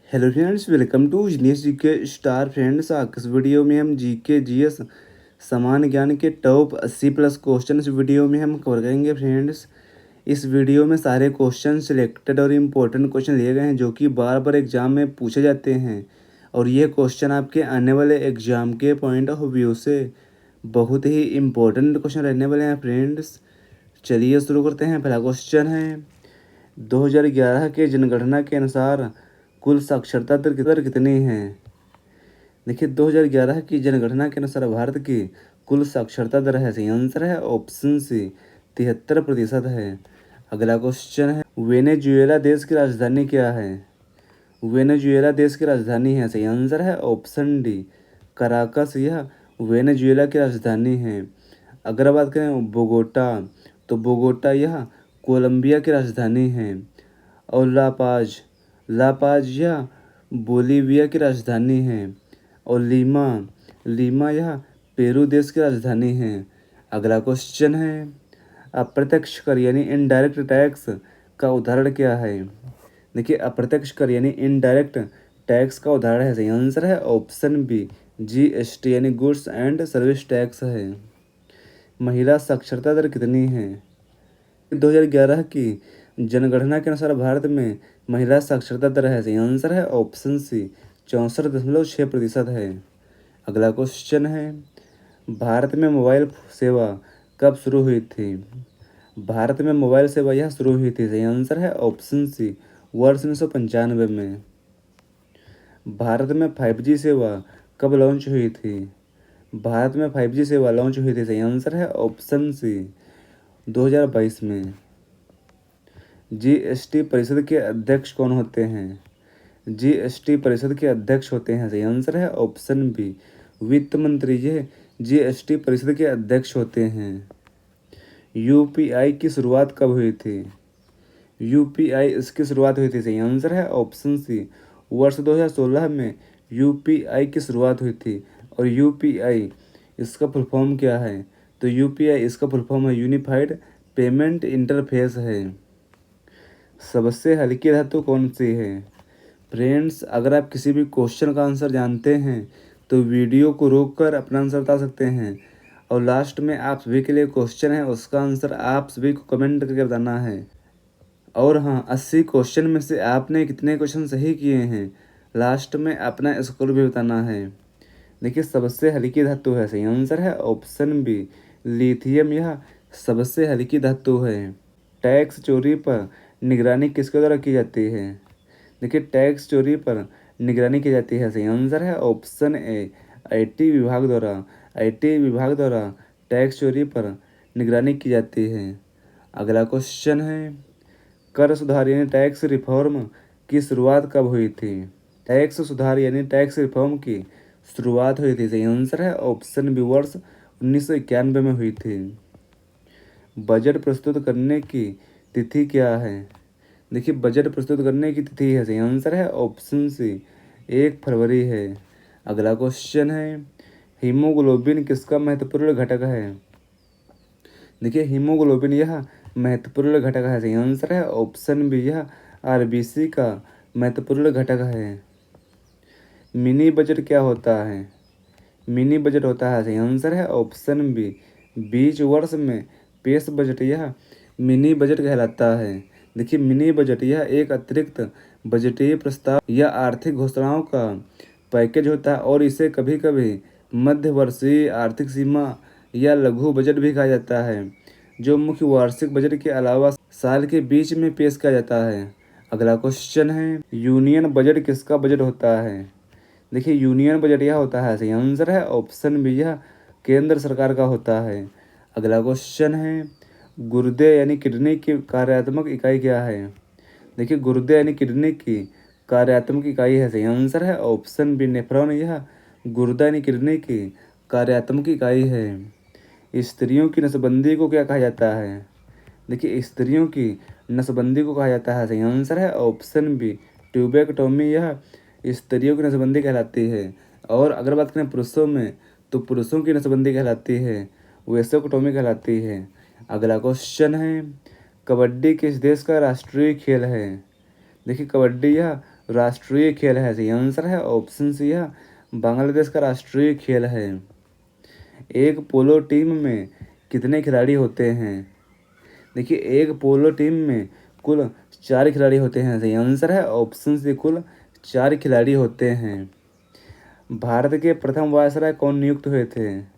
Hello friends, welcome to genius GK star. Friends, आज इस video में हम जीके जीएस सामान्य ज्ञान के टॉप 80 प्लस क्वेश्चन इस वीडियो में हम कवर करेंगे। फ्रेंड्स, इस वीडियो में सारे क्वेश्चन सिलेक्टेड और इम्पोर्टेंट क्वेश्चन लिए गए हैं जो कि बार बार एग्जाम में पूछे जाते हैं और ये क्वेश्चन आपके आने वाले एग्जाम के पॉइंट ऑफ व्यू से बहुत ही इम्पोर्टेंट क्वेश्चन रहने वाले हैं। फ्रेंड्स, चलिए शुरू करते हैं। पहला क्वेश्चन है, 2011 के जनगणना के अनुसार कुल साक्षरता दर कितनी है? देखिए, 2011 की जनगणना के अनुसार भारत की कुल साक्षरता दर है, सही आंसर है ऑप्शन सी 73% है। अगला क्वेश्चन है, वेनेजुएला देश की राजधानी क्या है? वेनेजुएला देश की राजधानी है, सही आंसर है ऑप्शन डी कराकस, यह वेनेजुएला की राजधानी है। अगर बात करें बोगोटा, तो बोगोटा यह कोलंबिया की राजधानी है। और लापाज यह बोलीविया की राजधानी है। और लीमा यह पेरू देश की राजधानी है। अगला क्वेश्चन है, अप्रत्यक्ष कर यानी इनडायरेक्ट टैक्स का उदाहरण क्या है? देखिए, अप्रत्यक्ष कर यानी इनडायरेक्ट टैक्स का उदाहरण है, सही आंसर है ऑप्शन बी जीएसटी यानी गुड्स एंड सर्विस टैक्स है। महिला साक्षरता दर कितनी है? 2011 की जनगणना के अनुसार भारत में महिला साक्षरता दर है, सही आंसर है ऑप्शन सी 64.6% है। अगला क्वेश्चन है, भारत में मोबाइल सेवा कब शुरू हुई थी? भारत में मोबाइल सेवा यह शुरू हुई थी, सही आंसर है ऑप्शन सी वर्ष 1995 में। भारत में 5G सेवा कब लॉन्च हुई थी? भारत में 5G सेवा लॉन्च हुई थी, सही आंसर है ऑप्शन सी 2022 में। जीएसटी परिषद के अध्यक्ष कौन होते हैं? जीएसटी परिषद के अध्यक्ष होते हैं, सही आंसर है ऑप्शन बी वित्त मंत्री, ये जीएसटी परिषद के अध्यक्ष होते हैं। यूपीआई की शुरुआत कब हुई थी? यूपीआई इसकी शुरुआत हुई थी, सही आंसर है ऑप्शन सी वर्ष 2016 में यूपीआई की शुरुआत हुई थी। और यूपीआई इसका फुल फॉर्म क्या है? तो यूपीआई इसका फुल फॉर्म है यूनिफाइड पेमेंट इंटरफेस है। सबसे हल्की धातु कौन सी है? फ्रेंड्स, अगर आप किसी भी क्वेश्चन का आंसर जानते हैं तो वीडियो को रोककर अपना आंसर बता सकते हैं और लास्ट में आप सभी के लिए क्वेश्चन है, उसका आंसर आप सभी को कमेंट करके बताना है। और हाँ, 80 क्वेश्चन में से आपने कितने क्वेश्चन सही किए हैं लास्ट में अपना स्कोर भी बताना है। देखिए, सबसे हल्की धातु है, सही आंसर है ऑप्शन बी लिथियम, यह सबसे हल्की धातु है। टैक्स चोरी पर निगरानी किसके द्वारा की जाती है? देखिए, टैक्स चोरी पर निगरानी की जाती है, सही आंसर है ऑप्शन ए आईटी विभाग द्वारा। आईटी विभाग द्वारा टैक्स चोरी पर निगरानी की जाती है। अगला क्वेश्चन है, कर सुधार यानी टैक्स रिफॉर्म की शुरुआत कब हुई थी? टैक्स सुधार यानी टैक्स रिफॉर्म की शुरुआत हुई थी, सही आंसर है ऑप्शन बी वर्ष 1991 में हुई थी। बजट प्रस्तुत करने की तिथि क्या है? देखिए, बजट प्रस्तुत करने की तिथि है, सही आंसर है ऑप्शन सी 1 फरवरी है। अगला क्वेश्चन है, हीमोग्लोबिन किसका महत्वपूर्ण घटक है? देखिए, हीमोग्लोबिन यह महत्वपूर्ण घटक है, सही आंसर है ऑप्शन बी यह आरबीसी का महत्वपूर्ण घटक है। मिनी बजट क्या होता है? मिनी बजट होता है, सही आंसर है ऑप्शन बी 20 वर्ष में पेश बजट, यह मिनी बजट कहलाता है। देखिए, मिनी बजट यह एक अतिरिक्त बजटीय प्रस्ताव या आर्थिक घोषणाओं का पैकेज होता है और इसे कभी कभी मध्यवर्षीय आर्थिक सीमा या लघु बजट भी कहा जाता है, जो मुख्य वार्षिक बजट के अलावा साल के बीच में पेश किया जाता है। अगला क्वेश्चन है, यूनियन बजट किसका बजट होता है? देखिए, यूनियन बजट यह होता है, सही आंसर है ऑप्शन बी यह केंद्र सरकार का होता है। अगला क्वेश्चन है, गुर्दे यानी किडनी की कार्यात्मक इकाई क्या है? देखिए, गुर्दे यानी किडनी की कार्यात्मक इकाई है, सही आंसर है ऑप्शन बी नेफ्रॉन, यह गुर्दा यानी किडनी की कार्यात्मक इकाई है। स्त्रियों की नसबंदी को क्या कहा जाता है? देखिए, स्त्रियों की नसबंदी को कहा जाता है, सही आंसर है ऑप्शन बी ट्यूबेक्टोमी, यह स्त्रियों की नसबंदी कहलाती है। और अगर बात करें पुरुषों में, तो पुरुषों की नसबंदी कहलाती है वेसोक्टोमी कहलाती है। अगला क्वेश्चन है, कबड्डी किस देश का राष्ट्रीय खेल है? देखिए, कबड्डी यह राष्ट्रीय खेल है? सही आंसर है ऑप्शन सी है बांग्लादेश का राष्ट्रीय खेल है। एक पोलो टीम में कितने खिलाड़ी होते हैं? देखिए एक पोलो टीम में कुल 4 खिलाड़ी होते हैं। सही आंसर है ऑप्शन सी कुल 4 खिलाड़ी होते हैं। भारत के प्रथम वायसराय कौन नियुक्त हुए थे?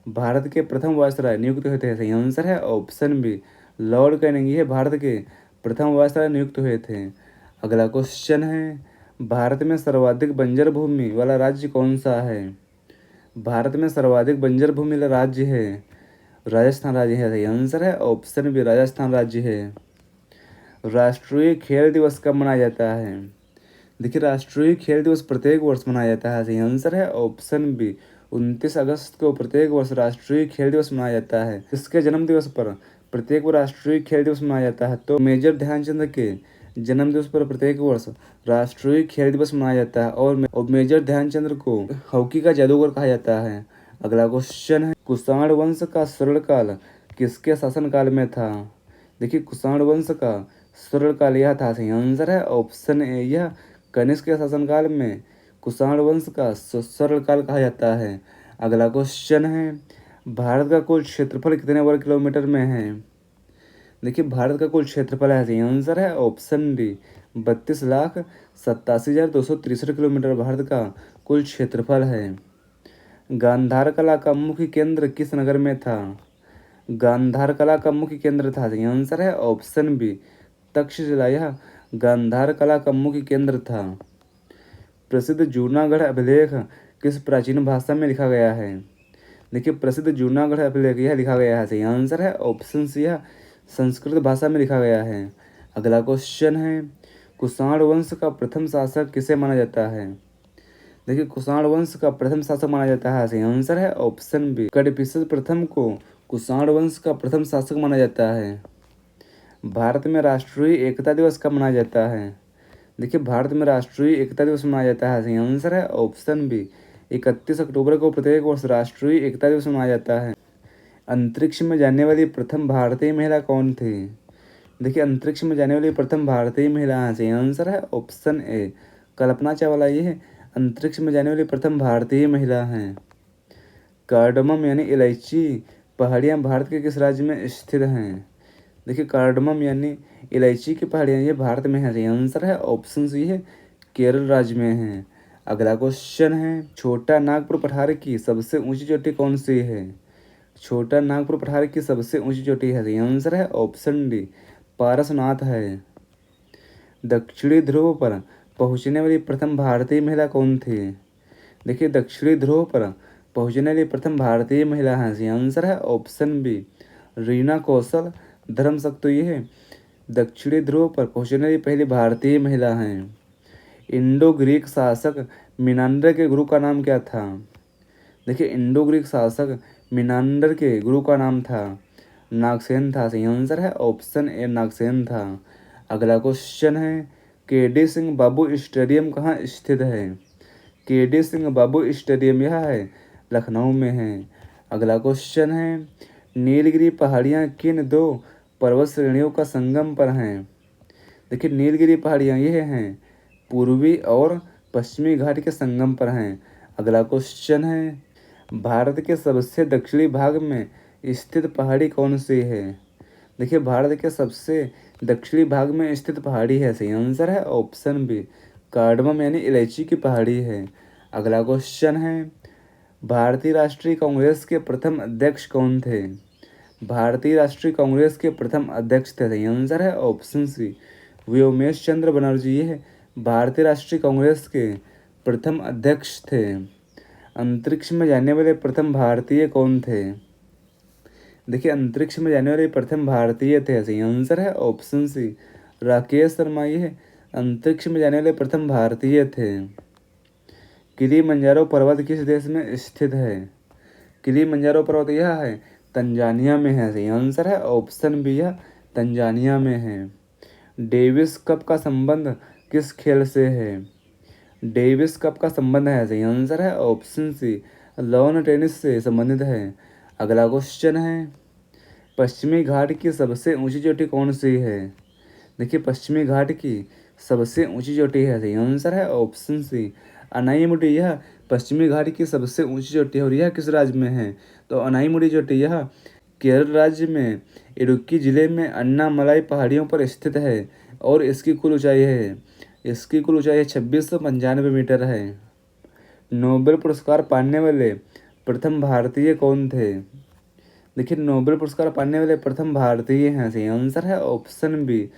भारत के प्रथम वायसराय नियुक्त हुए थे? सही आंसर है ऑप्शन बी लॉर्ड कैनिंग, ये भारत के प्रथम वायसराय नियुक्त हुए थे। अगला क्वेश्चन है भारत में सर्वाधिक बंजर भूमि वाला राज्य कौन सा है? भारत में सर्वाधिक बंजर भूमि वाला राज्य है राजस्थान राज्य है। सही आंसर है ऑप्शन बी राजस्थान राज्य है। राष्ट्रीय खेल दिवस कब मनाया जाता है? देखिए राष्ट्रीय खेल दिवस प्रत्येक वर्ष मनाया जाता है। सही आंसर है ऑप्शन बी 29 अगस्त को प्रत्येक वर्ष राष्ट्रीय खेल दिवस मनाया जाता है। इसके जन्म दिवस पर प्रत्येक वर्ष राष्ट्रीय खेल दिवस मनाया जाता है। तो मेजर ध्यानचंद के जन्म दिवस पर प्रत्येक वर्ष राष्ट्रीय खेल दिवस मनाया जाता है और मेजर ध्यानचंद को हॉकी का जादूगर कहा जाता है। अगला क्वेश्चन है कुषाण वंश का स्वर्णकाल किसके शासनकाल में था? देखिए कुषाण वंश का स्वर्णकाल यह था। सही आंसर है ऑप्शन ए यह कनिष्क के शासनकाल में कुषाण वंश का स्वर्णकाल कहा जाता है। अगला क्वेश्चन है भारत का कुल क्षेत्रफल कितने वर्ग किलोमीटर में है? देखिए भारत का कुल क्षेत्रफल है। सही आंसर है ऑप्शन डी 32,87,263 किलोमीटर भारत का कुल क्षेत्रफल है। गांधार कला का मुख्य केंद्र किस नगर में था? गांधार कला का मुख्य केंद्र था। सही आंसर है ऑप्शन बी तक्षशिला, यह गांधार कला का मुख्य केंद्र था। प्रसिद्ध जूनागढ़ अभिलेख किस प्राचीन भाषा में लिखा गया है? देखिए प्रसिद्ध जूनागढ़ अभिलेख यह लिखा गया है। सही आंसर है ऑप्शन सी यह संस्कृत भाषा में लिखा गया है। अगला क्वेश्चन है कुषाण वंश का प्रथम शासक किसे माना जाता है? देखिए कुषाण वंश का प्रथम शासक माना जाता है। सही आंसर है ऑप्शन बी कड़पिसस प्रथम को कुषाण वंश का प्रथम शासक माना जाता है। भारत में राष्ट्रीय एकता दिवस कब मनाया जाता है? देखिए भारत में राष्ट्रीय एकता दिवस मनाया जाता है। सही आंसर है ऑप्शन बी 31 अक्टूबर को प्रत्येक वर्ष राष्ट्रीय एकता दिवस मनाया जाता है। अंतरिक्ष में जाने वाली प्रथम भारतीय महिला कौन थी? देखिए अंतरिक्ष में जाने वाली प्रथम भारतीय महिला है। सही आंसर है ऑप्शन ए कल्पना चावला, ये अंतरिक्ष में जाने वाली प्रथम भारतीय महिला हैं। कार्डमम यानी इलायची पहाड़ियाँ भारत के किस राज्य में स्थित हैं? देखिए कार्डमम यानी इलायची की पहाड़ियाँ ये भारत में है। सही आंसर है ऑप्शन सी है केरल राज्य में है। अगला क्वेश्चन है छोटा नागपुर पठार की सबसे ऊंची चोटी कौन सी है? छोटा नागपुर पठार की सबसे ऊंची चोटी है। सही आंसर है ऑप्शन डी पारसनाथ है। दक्षिणी ध्रुव पर पहुंचने वाली प्रथम भारतीय महिला कौन थी? देखिए दक्षिणी ध्रुव पर पहुंचने वाली प्रथम भारतीय महिला है। सही आंसर है ऑप्शन बी रीना कौशल धर्मशक्तु, ये दक्षिणी ध्रुव पर पहुंचने वाली पहली भारतीय महिला हैं। इंडो ग्रीक शासक मिनांडर के गुरु का नाम क्या था? देखिए इंडो ग्रीक शासक मिनांडर के गुरु का नाम था नागसेन था। सही आंसर है ऑप्शन ए नागसेन था। अगला क्वेश्चन है केडी सिंह बाबू स्टेडियम कहाँ स्थित है? केडी सिंह बाबू स्टेडियम यह है लखनऊ में है। अगला क्वेश्चन है नीलगिरी पहाड़ियाँ किन 2 पर्वत श्रेणियों का संगम पर हैं? देखिए नीलगिरी पहाड़ियाँ यह हैं पूर्वी और पश्चिमी घाट के संगम पर हैं। अगला क्वेश्चन है भारत के सबसे दक्षिणी भाग में स्थित पहाड़ी कौन सी है? देखिए भारत के सबसे दक्षिणी भाग में स्थित पहाड़ी है। सही आंसर है ऑप्शन बी कार्डमम यानी इलायची की पहाड़ी है। अगला क्वेश्चन है भारतीय राष्ट्रीय कांग्रेस के प्रथम अध्यक्ष कौन थे? भारतीय राष्ट्रीय कांग्रेस के प्रथम अध्यक्ष थे। सही आंसर है ऑप्शन सी व्योमेश चंद्र बनर्जी, ये भारतीय राष्ट्रीय कांग्रेस के प्रथम अध्यक्ष थे। अंतरिक्ष में जाने वाले प्रथम भारतीय कौन थे? देखिए अंतरिक्ष में जाने वाले प्रथम भारतीय थे। सही आंसर है ऑप्शन सी राकेश शर्मा, ये अंतरिक्ष में जाने वाले प्रथम भारतीय थे। किलिमंजारो पर्वत किस देश में स्थित है? किलिमंजारो पर्वत यह है तंजानिया में है। सही आंसर है ऑप्शन बी यह तंजानिया में है। डेविस कप का संबंध किस खेल से है? डेविस कप का संबंध है। सही आंसर है ऑप्शन सी लॉन टेनिस से संबंधित है। अगला क्वेश्चन है पश्चिमी घाट की सबसे ऊंची चोटी कौन सी है? देखिए पश्चिमी घाट की सबसे ऊंची चोटी है? सही आंसर है ऑप्शन सी अनाईमुडी। यह पश्चिमी घाट की सबसे ऊंची चोटी है और यह किस राज्य में है? तो अनाईमुडी चोटी यह केरल राज्य में इडुक्की जिले में अन्नामलाई पहाड़ियों पर स्थित है और इसकी कुल ऊंचाई 2695 मीटर है। नोबेल पुरस्कार पाने वाले प्रथम भारतीय कौन थे? देखिए, नोबेल पुरस्कार पाने वाले प्रथम भारतीय हैं। सही आंसर है ऑप्शन बी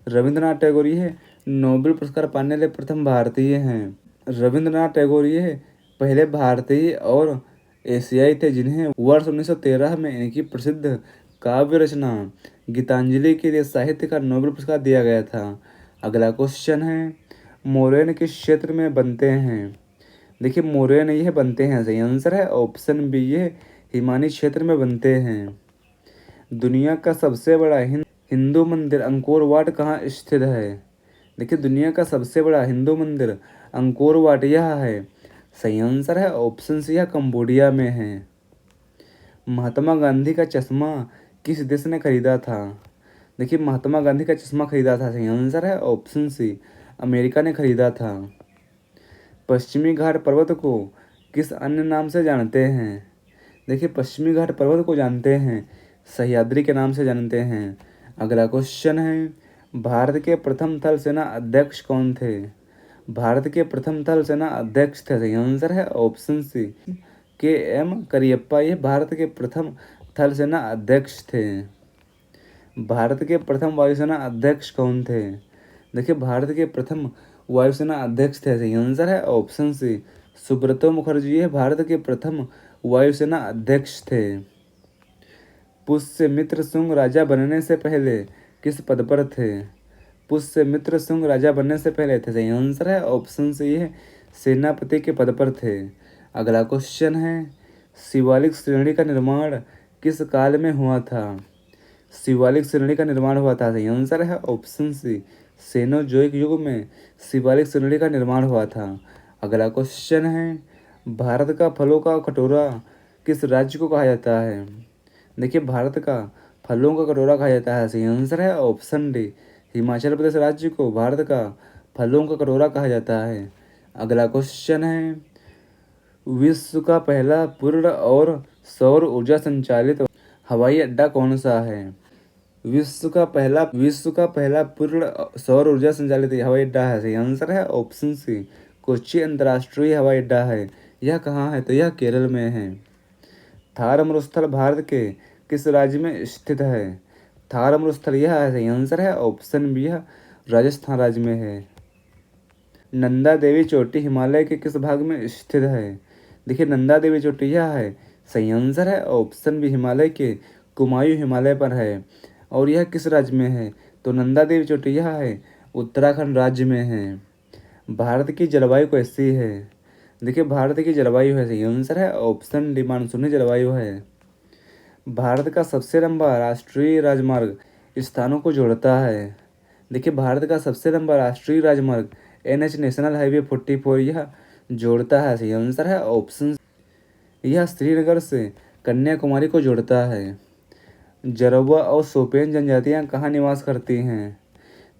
रविंद्रनाथ टैगोर। ये नोबेल पुरस्कार पाने वाले प्रथम भारतीय हैं। रविंद्रनाथ टैगोर ये पहले भारतीय और एशियाई थे जिन्हें वर्ष 1913 में इनकी प्रसिद्ध काव्य रचना गीतांजलि के लिए साहित्य का नोबेल पुरस्कार दिया गया था। अगला क्वेश्चन है, मोरैन किस क्षेत्र में बनते हैं? देखिए, मोरैन यह बनते हैं। सही आंसर है ऑप्शन बी ये हिमानी क्षेत्र में बनते हैं। दुनिया का सबसे बड़ा हिंदू मंदिर अंकोर वाट कहाँ स्थित है? देखिए, दुनिया का सबसे बड़ा हिंदू मंदिर अंकोर वाट यह है। सही आंसर है ऑप्शन सी यह कंबोडिया में है। महात्मा गांधी का चश्मा किस देश ने खरीदा था? देखिए, महात्मा गांधी का चश्मा खरीदा था। सही आंसर है ऑप्शन सी अमेरिका ने खरीदा था। पश्चिमी घाट पर्वत को किस अन्य नाम से जानते हैं? देखिए, पश्चिमी घाट पर्वत को जानते हैं सह्याद्री के नाम से जानते हैं। अगला क्वेश्चन है, भारत के प्रथम थल सेना अध्यक्ष कौन थे? भारत के प्रथम थल सेना अध्यक्ष थे। सही आंसर है ऑप्शन सी KM करियप्पा। ये भारत के प्रथम थल सेना अध्यक्ष थे। भारत के प्रथम वायुसेना अध्यक्ष कौन थे? देखिए, भारत के प्रथम वायुसेना अध्यक्ष थे। सही आंसर है ऑप्शन सी सुब्रतो मुखर्जी। ये भारत के प्रथम वायुसेना अध्यक्ष थे। पुष्यमित्र शुंग राजा बनने से पहले किस पद पर थे? पुष्यमित्र शुंग राजा बनने से पहले थे। सही आंसर है ऑप्शन सी ये सेनापति के पद पर थे। अगला क्वेश्चन है, शिवालिक श्रेणी का निर्माण किस काल में हुआ था? शिवालिक श्रेणी का निर्माण हुआ था। सही आंसर है ऑप्शन सी सेनोजोइक युग में शिवालिक श्रेणी का निर्माण हुआ था। अगला क्वेश्चन है, भारत का फलों का कटोरा किस राज्य को कहा जाता है? देखिए, भारत का फलों का कटोरा कहा जाता है। सही आंसर है ऑप्शन डी हिमाचल प्रदेश राज्य को भारत का फलों का कटोरा कहा जाता है। अगला क्वेश्चन है, विश्व का पहला पूर्ण और सौर ऊर्जा संचालित हवाई अड्डा कौन सा है? विश्व का पहला पूर्ण सौर ऊर्जा संचालित हवाई अड्डा है। सही आंसर है ऑप्शन सी कोच्चि अंतर्राष्ट्रीय हवाई अड्डा है। यह कहाँ है? तो यह केरल में है। थार मरुस्थल भारत के किस राज्य में स्थित है? थार मरुस्थल यह है। सही आंसर है ऑप्शन बी यह राजस्थान राज्य में है। नंदा देवी चोटी हिमालय के किस भाग में स्थित है? देखिए, नंदा देवी चोटी यह है। सही आंसर है ऑप्शन बी हिमालय के कुमायूं हिमालय पर है। और यह किस राज्य में है? तो नंदा देवी चोटी यह है उत्तराखंड राज्य में है। भारत की जलवायु कैसी है? देखिए, भारत की जलवायु है। सही आंसर है ऑप्शन डी मानसूनी जलवायु है। भारत का सबसे लंबा राष्ट्रीय राजमार्ग स्थानों को जोड़ता है। देखिए, भारत का सबसे लंबा राष्ट्रीय राजमार्ग NH नेशनल हाईवे 44 यह जोड़ता है। सही आंसर है ऑप्शन, यह श्रीनगर से कन्याकुमारी को जोड़ता है। जरवा और शोपियन जनजातियाँ कहाँ निवास करती हैं?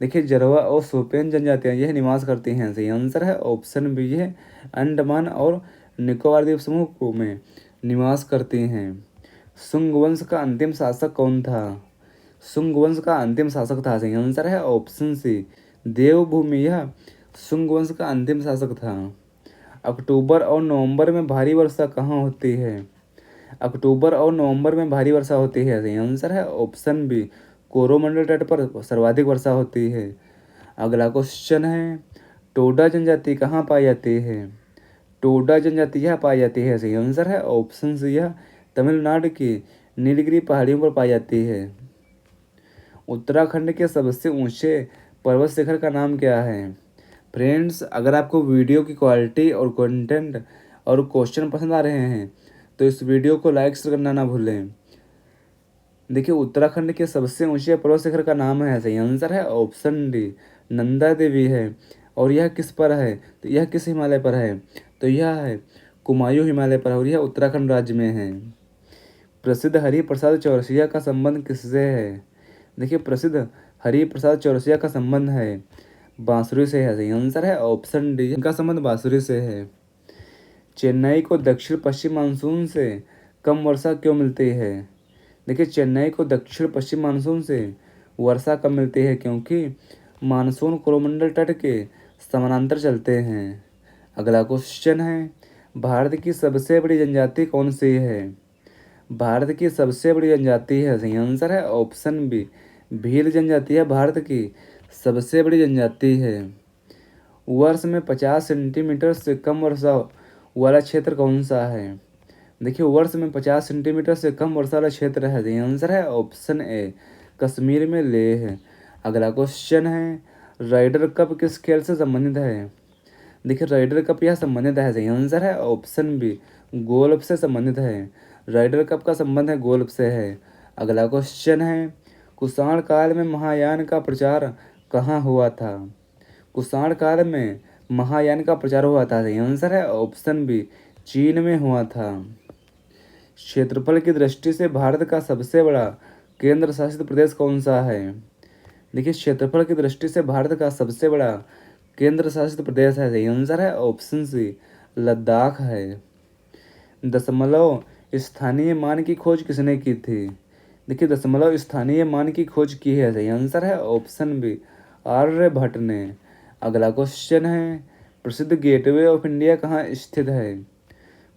देखिए, जरवा और शोपियन जनजातियाँ यह निवास करती हैं। सही आंसर है ऑप्शन बी यह अंडमान और निकोबार द्वीप समूह में निवास करती हैं। शुंग वंश का अंतिम शासक कौन था? शुंग वंश का अंतिम शासक था। सही आंसर है ऑप्शन सी देवभूमि। यह शुंग वंश का अंतिम शासक था। अक्टूबर और नवंबर में भारी वर्षा कहाँ होती है? अक्टूबर और नवंबर में भारी वर्षा होती है। सही आंसर है ऑप्शन बी कोरोमंडल तट पर सर्वाधिक वर्षा होती है। अगला क्वेश्चन है, टोडा जनजाति कहाँ पाई जाती है? टोडा जनजाति यह पाई जाती है। सही आंसर है ऑप्शन सी यह तमिलनाडु की नीलगिरी पहाड़ियों पर पाई जाती है। उत्तराखंड के सबसे ऊंचे पर्वत शिखर का नाम क्या है? फ्रेंड्स, अगर आपको वीडियो की क्वालिटी और कंटेंट और क्वेश्चन पसंद आ रहे हैं तो इस वीडियो को लाइक करना ना भूलें। देखिए, उत्तराखंड के सबसे ऊंचे पर्वत शिखर का नाम है। सही आंसर है ऑप्शन डी नंदा देवी है। और यह किस पर है? तो यह किस हिमालय पर है? तो यह है कुमायूं हिमालय पर और यह उत्तराखंड राज्य में है। प्रसिद्ध हरिप्रसाद चौरसिया का संबंध किससे है? देखिए, प्रसिद्ध हरिप्रसाद चौरसिया का संबंध है बांसुरी से है, सही आंसर है ऑप्शन डी। इनका संबंध बांसुरी से है। चेन्नई को दक्षिण पश्चिम मानसून से कम वर्षा क्यों मिलती है? देखिए, चेन्नई को दक्षिण पश्चिम मानसून से वर्षा कम मिलती है क्योंकि मानसून कोरोमंडल तट के समानांतर चलते हैं। अगला क्वेश्चन है, भारत की सबसे बड़ी जनजाति कौन सी है? भारत की सबसे बड़ी जनजाति है, सही आंसर है ऑप्शन बी। भील जनजाति है भारत की सबसे बड़ी जनजाति है। वर्ष में 50 सेंटीमीटर से कम वर्षा वाला क्षेत्र कौन सा है? देखिए, वर्ष में 50 सेंटीमीटर से कम वर्षा वाला क्षेत्र है, सही आंसर है ऑप्शन ए, कश्मीर में लेह है। अगला क्वेश्चन है, राइडर कप किस खेल से संबंधित है? देखिए, राइडर कप यह संबंधित है, सही आंसर है ऑप्शन बी, गोल्फ से संबंधित है। राइडर कप का संबंध है गोल्फ से है। अगला क्वेश्चन है, कुषाण काल में महायान का प्रचार कहाँ हुआ था? कुषाण काल में महायान का प्रचार हुआ था, सही आंसर है ऑप्शन बी, चीन में हुआ था। क्षेत्रफल की दृष्टि से भारत का सबसे बड़ा केंद्र शासित प्रदेश कौन सा है? देखिए, क्षेत्रफल की दृष्टि से भारत का सबसे बड़ा केंद्र शासित प्रदेश है, सही आंसर है ऑप्शन सी, लद्दाख है। दशमलव स्थानीय मान की खोज किसने की थी? देखिए, दशमलव स्थानीय मान की खोज की है, सही आंसर है ऑप्शन बी, आर्यभट्ट ने। अगला क्वेश्चन है, प्रसिद्ध गेटवे ऑफ इंडिया कहाँ स्थित है?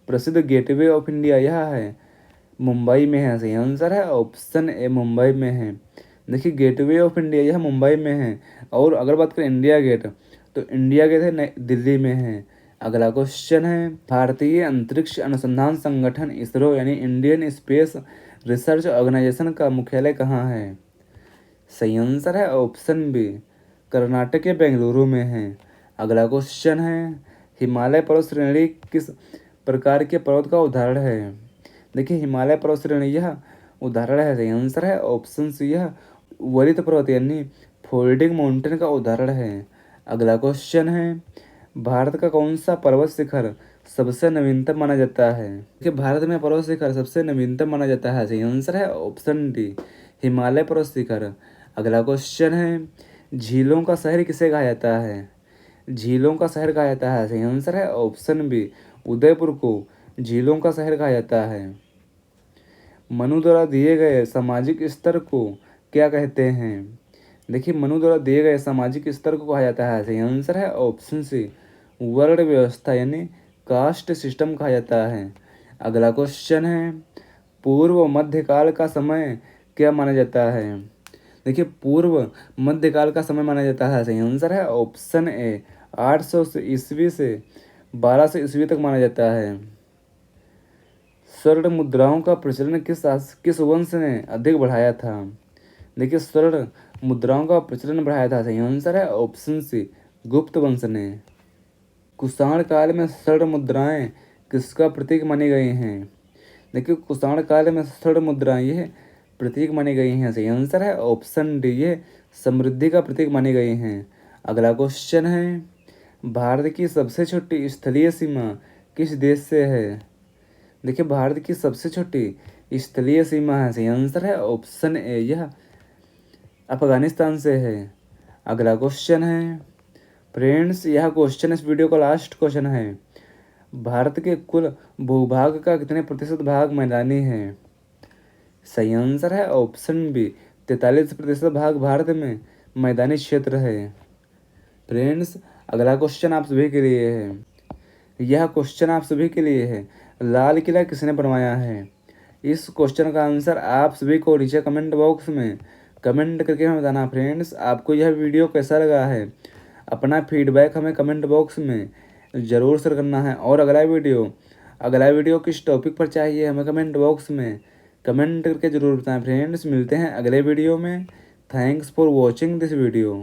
प्रसिद्ध गेटवे ऑफ इंडिया यह है मुंबई में है, सही आंसर है ऑप्शन ए, मुंबई में है। देखिए, गेटवे ऑफ इंडिया यह मुंबई में है। और अगर बात करें इंडिया गेट, तो इंडिया गेट है दिल्ली में है। अगला क्वेश्चन है, भारतीय अंतरिक्ष अनुसंधान संगठन इसरो यानी इंडियन स्पेस रिसर्च ऑर्गेनाइजेशन का मुख्यालय कहाँ है? सही आंसर है ऑप्शन बी, कर्नाटक के बेंगलुरु में है। अगला क्वेश्चन है, हिमालय पर्वत श्रेणी किस प्रकार के पर्वत का उदाहरण है? देखिए, हिमालय पर्वत श्रेणी यह उदाहरण है, सही आंसर है ऑप्शन सी, यह वलित पर्वत यानी फोल्डिंग माउंटेन का उदाहरण है। अगला क्वेश्चन है, भारत का कौन सा पर्वत शिखर सबसे नवीनतम माना जाता है? देखिए, भारत में पर्वत शिखर सबसे नवीनतम माना जाता है, सही आंसर है ऑप्शन डी, हिमालय पर्वत शिखर। अगला क्वेश्चन है, झीलों का शहर किसे कहा जाता है? झीलों का शहर कहा जाता है, सही आंसर है ऑप्शन बी, उदयपुर को झीलों का शहर कहा जाता है। मनु द्वारा दिए गए सामाजिक स्तर को क्या कहते हैं? देखिए, मनु द्वारा दिए गए सामाजिक स्तर को कहा जाता है, सही आंसर है ऑप्शन सी, वर्ण व्यवस्था यानी कास्ट सिस्टम कहा जाता है। अगला क्वेश्चन है, पूर्व मध्यकाल का समय क्या माना जाता है? देखिए, पूर्व मध्यकाल का समय माना जाता है, सही आंसर है ऑप्शन ए, 800 ईस्वी से 1200 ईस्वी तक माना जाता है। स्वर्ण मुद्राओं का प्रचलन किस वंश ने अधिक बढ़ाया था? देखिए, स्वर्ण मुद्राओं का प्रचलन बढ़ाया था, सही आंसर है ऑप्शन सी, गुप्त वंश ने। कुषाण काल में स्वर्ण मुद्राएं किसका प्रतीक मानी गई हैं? देखिए, कुषाण काल में स्वर्ण मुद्राएं यह प्रतीक मानी गई हैं, सही आंसर है ऑप्शन डी, ये समृद्धि का प्रतीक मानी गई हैं। अगला क्वेश्चन है, भारत की सबसे छोटी स्थलीय सीमा किस देश से है? देखिए, भारत की सबसे छोटी स्थलीय सीमा है, सही आंसर है ऑप्शन ए, यह अफगानिस्तान से है। अगला क्वेश्चन है, फ्रेंड्स, यह क्वेश्चन इस वीडियो का लास्ट क्वेश्चन है। भारत के कुल भूभाग का कितने प्रतिशत भाग मैदानी है? सही आंसर है ऑप्शन बी, 43% भाग भारत में मैदानी क्षेत्र है। फ्रेंड्स, अगला क्वेश्चन आप सभी के लिए है। यह क्वेश्चन आप सभी के लिए है, लाल किला किसने बनवाया है? इस क्वेश्चन का आंसर आप सभी को नीचे कमेंट बॉक्स में कमेंट करके हमें बताना। फ्रेंड्स, आपको यह वीडियो कैसा लगा है, अपना फीडबैक हमें कमेंट बॉक्स में ज़रूर शेयर करना है। और अगला वीडियो किस टॉपिक पर चाहिए हमें कमेंट बॉक्स में कमेंट करके ज़रूर बताएं। फ्रेंड्स, मिलते हैं अगले वीडियो में। Thanks for watching this video.